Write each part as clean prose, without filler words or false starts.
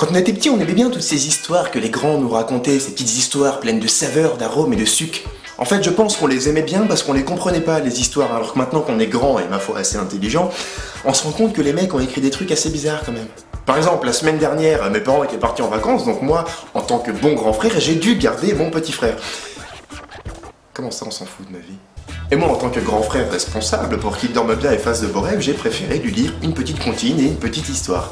Quand on était petit, on aimait bien toutes ces histoires que les grands nous racontaient, ces petites histoires pleines de saveurs, d'arômes et de sucre. En fait, je pense qu'on les aimait bien parce qu'on les comprenait pas, les histoires, alors que maintenant qu'on est grand et ma foi assez intelligent, on se rend compte que les mecs ont écrit des trucs assez bizarres quand même. Par exemple, la semaine dernière, mes parents étaient partis en vacances, donc moi, en tant que bon grand frère, j'ai dû garder mon petit frère. Comment ça, on s'en fout de ma vie? Et moi, en tant que grand frère responsable, pour qu'il dorme bien et fasse de beaux rêves, j'ai préféré lui lire une petite comptine et une petite histoire.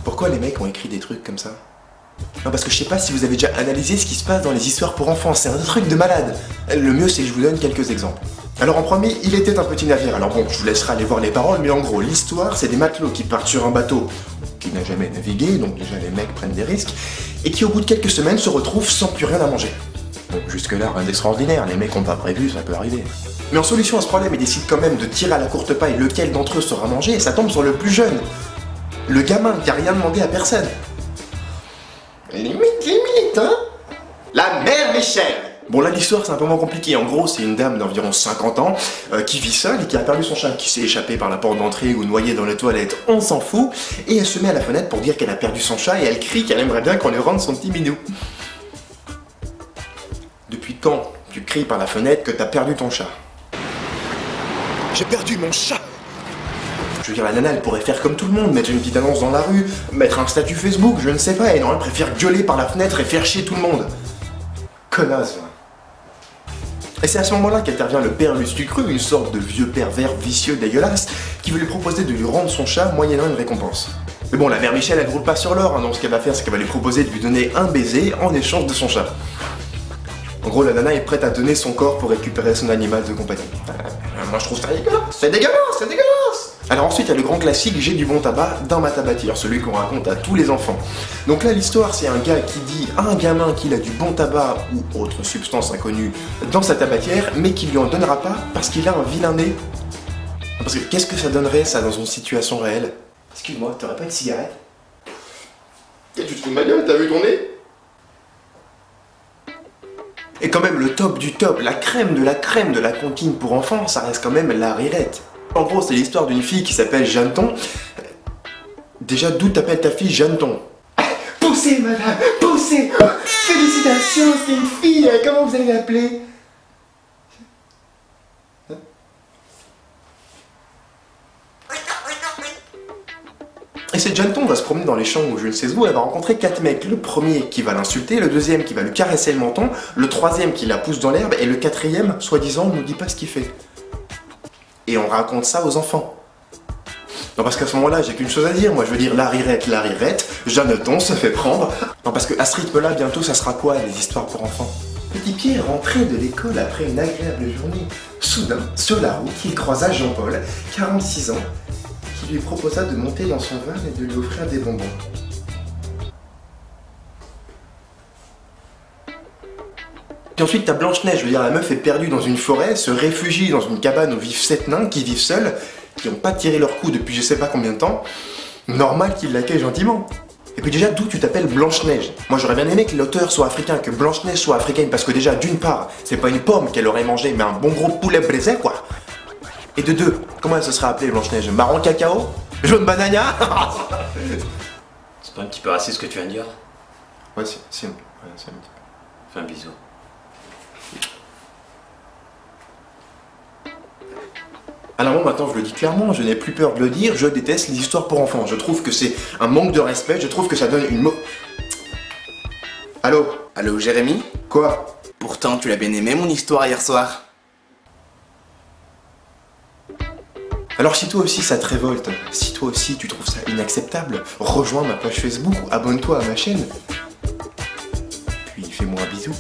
Pourquoi les mecs ont écrit des trucs comme ça? Non, parce que je sais pas si vous avez déjà analysé ce qui se passe dans les histoires pour enfants, c'est un truc de malade. Le mieux, c'est que je vous donne quelques exemples. Alors en premier, il était un petit navire. Alors bon, je vous laisserai aller voir les paroles, mais en gros, l'histoire, c'est des matelots qui partent sur un bateau qui n'a jamais navigué, donc déjà les mecs prennent des risques, et qui au bout de quelques semaines se retrouvent sans plus rien à manger. Bon, jusque-là, rien d'extraordinaire, les mecs ont pas prévu, ça peut arriver. Mais en solution à ce problème, ils décident quand même de tirer à la courte paille lequel d'entre eux sera mangé, et ça tombe sur le plus jeune. Le gamin qui a rien demandé à personne. Limite, hein? La mère Michel! Bon là l'histoire c'est un peu moins compliqué, en gros c'est une dame d'environ 50 ans qui vit seule et qui a perdu son chat, qui s'est échappé par la porte d'entrée ou noyé dans les toilettes, on s'en fout, et elle se met à la fenêtre pour dire qu'elle a perdu son chat et elle crie qu'elle aimerait bien qu'on lui rende son petit minou. Depuis quand tu cries par la fenêtre que t'as perdu ton chat? J'ai perdu mon chat! Je veux dire, la nana, elle pourrait faire comme tout le monde, mettre une petite annonce dans la rue, mettre un statut Facebook, je ne sais pas, et non, elle préfère gueuler par la fenêtre et faire chier tout le monde. Connasse, va. Et c'est à ce moment-là qu'intervient le père Lustucru, une sorte de vieux pervers vicieux dégueulasse, qui veut lui proposer de lui rendre son chat moyennant une récompense. Mais bon, la mère Michel, elle roule pas sur l'or, hein, donc ce qu'elle va faire, c'est qu'elle va lui proposer de lui donner un baiser en échange de son chat. En gros, la nana est prête à donner son corps pour récupérer son animal de compagnie. Moi, je trouve ça dégueulasse, c'est dégueulasse, c'est dégueulasse! Alors ensuite, il y a le grand classique « J'ai du bon tabac dans ma tabatière », celui qu'on raconte à tous les enfants. Donc là, l'histoire, c'est un gars qui dit à un gamin qu'il a du bon tabac ou autre substance inconnue dans sa tabatière, mais qu'il lui en donnera pas parce qu'il a un vilain nez. Parce que qu'est-ce que ça donnerait, ça, dans une situation réelle? Excuse-moi, t'aurais pas une cigarette? Et tu te fous de ma gueule, t'as vu ton nez? Et quand même, le top du top, la crème de la comptine pour enfants, ça reste quand même la rirette. En gros, c'est l'histoire d'une fille qui s'appelle Jeanneton. Déjà, d'où t'appelles ta fille Jeanneton? Poussez, madame, poussez! Félicitations, c'est une fille, comment vous allez l'appeler? Et cette Jeanneton va se promener dans les champs ou je ne sais où, elle va rencontrer 4 mecs. Le premier qui va l'insulter, le deuxième qui va lui caresser le menton, le troisième qui la pousse dans l'herbe, et le quatrième, soi-disant, ne nous dit pas ce qu'il fait. Et on raconte ça aux enfants. Non, parce qu'à ce moment-là, j'ai qu'une chose à dire, moi je veux dire la rirette, Jeanneton se fait prendre. Non, parce qu'à ce rythme-là, bientôt, ça sera quoi, les histoires pour enfants? Petit Pierre rentrait de l'école après une agréable journée. Soudain, sur la route, il croisa Jean-Paul, 46 ans, qui lui proposa de monter dans son van et de lui offrir des bonbons. Puis ensuite, t'as Blanche-Neige, je veux dire, la meuf est perdue dans une forêt, se réfugie dans une cabane où vivent 7 nains qui vivent seuls, qui n'ont pas tiré leur coup depuis je sais pas combien de temps. Normal qu'ils l'accueillent gentiment. Et puis déjà, d'où tu t'appelles Blanche-Neige? Moi, j'aurais bien aimé que l'auteur soit africain, que Blanche-Neige soit africaine, parce que déjà, d'une part, c'est pas une pomme qu'elle aurait mangé, mais un bon gros poulet braisé, quoi. Et de deux, comment elle se serait appelée Blanche-Neige? Marron cacao? Jaune banania? C'est pas un petit peu raciste ce que tu viens de dire? Ouais, si, ouais, c'est un petit peu. Fais un bisou. Alors bon, maintenant je le dis clairement, je n'ai plus peur de le dire, je déteste les histoires pour enfants. Je trouve que c'est un manque de respect, je trouve que ça donne une Allô? Allô, Jérémy? Quoi? Pourtant, tu l'as bien aimé mon histoire hier soir. Alors si toi aussi ça te révolte, si toi aussi tu trouves ça inacceptable, rejoins ma page Facebook ou abonne-toi à ma chaîne. Puis fais-moi un bisou.